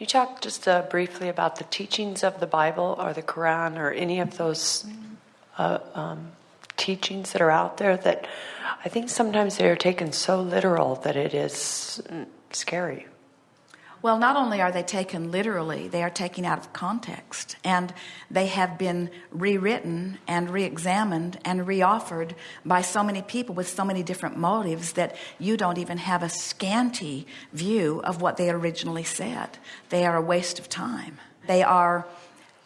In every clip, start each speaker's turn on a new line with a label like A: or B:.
A: You talk just briefly about the teachings of the Bible or the Quran or any of those teachings that are out there that I think sometimes they are taken so literal that it is scary.
B: Well, not only are they taken literally, they are taken out of context. And they have been rewritten and re-examined and reoffered by so many people with so many different motives that you don't even have a scanty view of what they originally said. They are a waste of time. They are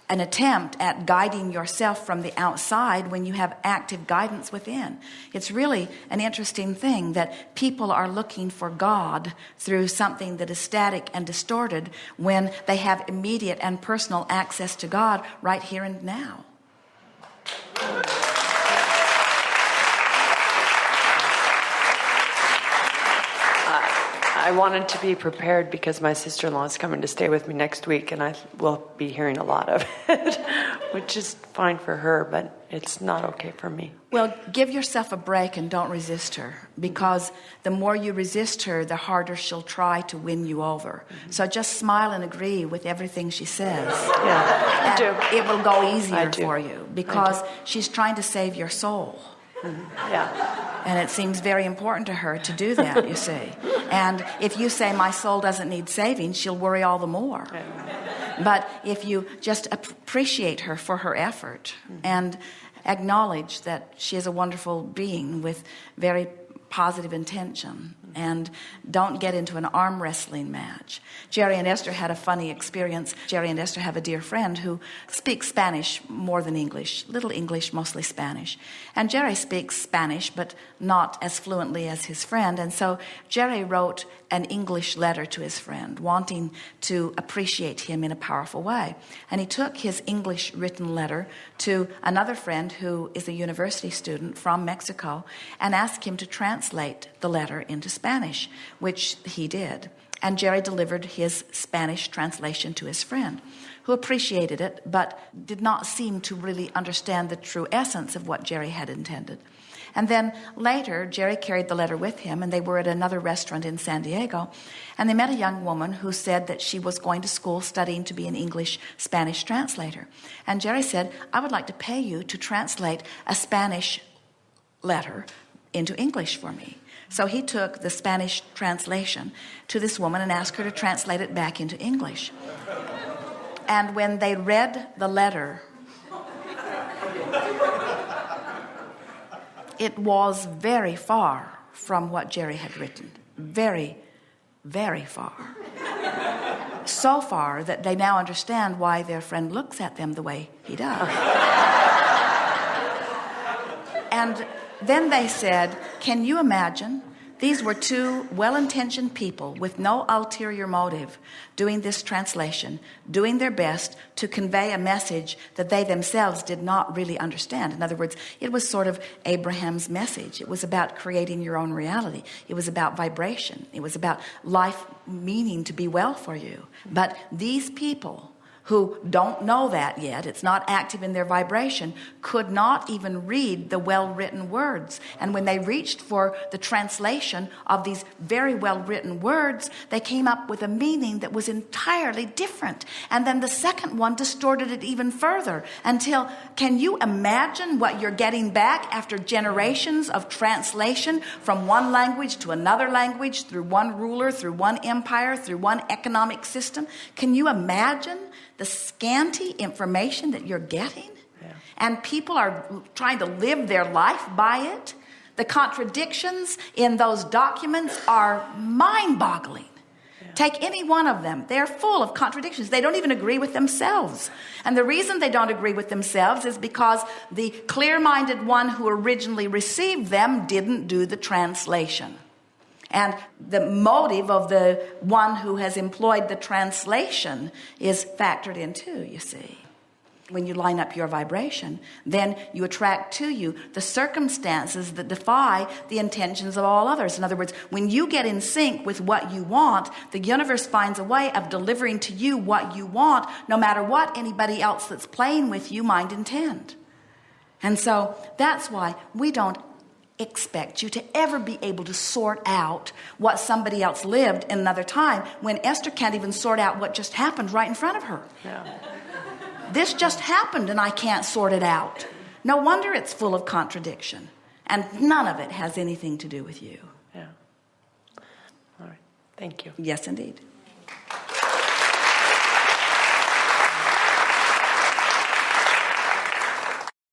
B: an attempt at guiding yourself from the outside when you have active guidance within. It's really an interesting thing that people are looking for God through something that is static and distorted when they have immediate and personal access to God right here and now.
A: I wanted to be prepared because my sister-in-law is coming to stay with me next week, and I will be hearing a lot of it, which is fine for her, but it's not okay for me.
B: Well, give yourself a break and don't resist her, because the more you resist her, the harder she'll try to win you over. Mm-hmm. So just smile and agree with everything she says.
A: Yeah, I do.
B: It will go easier for you because she's trying to save your soul.
A: Mm-hmm. Yeah.
B: And it seems very important to her to do that, you see. And if you say my soul doesn't need saving, she'll worry all the more. Yeah. But if you just appreciate her for her effort and acknowledge that she is a wonderful being with very positive intention, and don't get into an arm wrestling match. Jerry and Esther had a funny experience. Jerry and Esther have a dear friend who speaks Spanish more than English, little English, mostly Spanish. And Jerry speaks Spanish, but not as fluently as his friend. And so Jerry wrote an English letter to his friend, wanting to appreciate him in a powerful way. And he took his English written letter to another friend who is a university student from Mexico and asked him to translate the letter into Spanish, which he did. And Jerry delivered his Spanish translation to his friend, who appreciated it, but did not seem to really understand the true essence of what Jerry had intended. And then later, Jerry carried the letter with him, and they were at another restaurant in San Diego, and they met a young woman who said that she was going to school studying to be an English-Spanish translator. And Jerry said, I would like to pay you to translate a Spanish letter into English for me. So he took the Spanish translation to this woman and asked her to translate it back into English. And when they read the letter, it was very far from what Jerry had written. Very, very far. So far that they now understand why their friend looks at them the way he does. And then they said, can you imagine? These were two well-intentioned people with no ulterior motive doing this translation, doing their best to convey a message that they themselves did not really understand. In other words, it was sort of Abraham's message. It was about creating your own reality. It was about vibration. It was about life meaning to be well for you. But these people who don't know that yet, it's not active in their vibration, could not even read the well-written words. And when they reached for the translation of these very well-written words, they came up with a meaning that was entirely different. And then the second one distorted it even further until, can you imagine what you're getting back after generations of translation from one language to another language, through one ruler, through one empire, through one economic system? Can you imagine the scanty information that you're getting? Yeah. And people are trying to live their life by it. The contradictions in those documents are mind-boggling. Yeah. Take any one of them. They're full of contradictions. They don't even agree with themselves. And the reason they don't agree with themselves is because the clear-minded one who originally received them didn't do the translation. And the motive of the one who has employed the translation is factored in too, you see. When you line up your vibration, then you attract to you the circumstances that defy the intentions of all others. In other words, when you get in sync with what you want, the universe finds a way of delivering to you what you want, no matter what anybody else that's playing with you might intend. And so that's why we don't expect you to ever be able to sort out what somebody else lived in another time when Esther can't even sort out what just happened right in front of her.
A: Yeah.
B: This just happened and I can't sort it out. No wonder it's full of contradiction. And none of it has anything to do with you.
A: Yeah. All right. Thank you.
B: Yes, indeed.